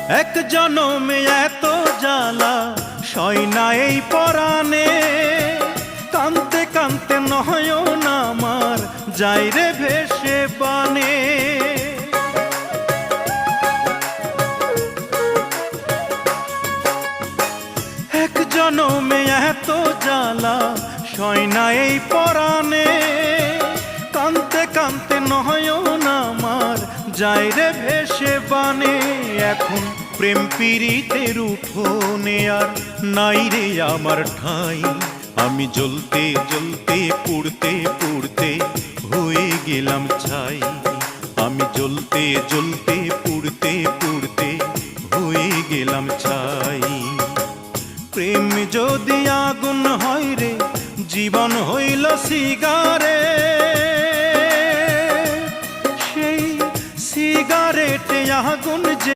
এক জনমে এত জ্বালা সয় না এই পরাণে, কানতে কানতে নয়ন আমার যাই রে ভেসে বানে। এক জনমে এত জ্বালা সয় না এই পরাণে, কানতে কানতে নয়ন আমার যাই রে ভেসে বানে। এখন প্রেম পীড়িতের উঠোনে আর নাই রে আমার ঠাঁই, আমি জ্বলতে জ্বলতে পুড়তে পুড়তে হয়ে গেলাম ছাই। আমি জ্বলতে জ্বলতে পুড়তে পুড়তে হয়ে গেলাম ছাই। প্রেম যদি আগুন হয় রে, জীবন হইল সিগারে, সেই সিগারেটে আগুন যে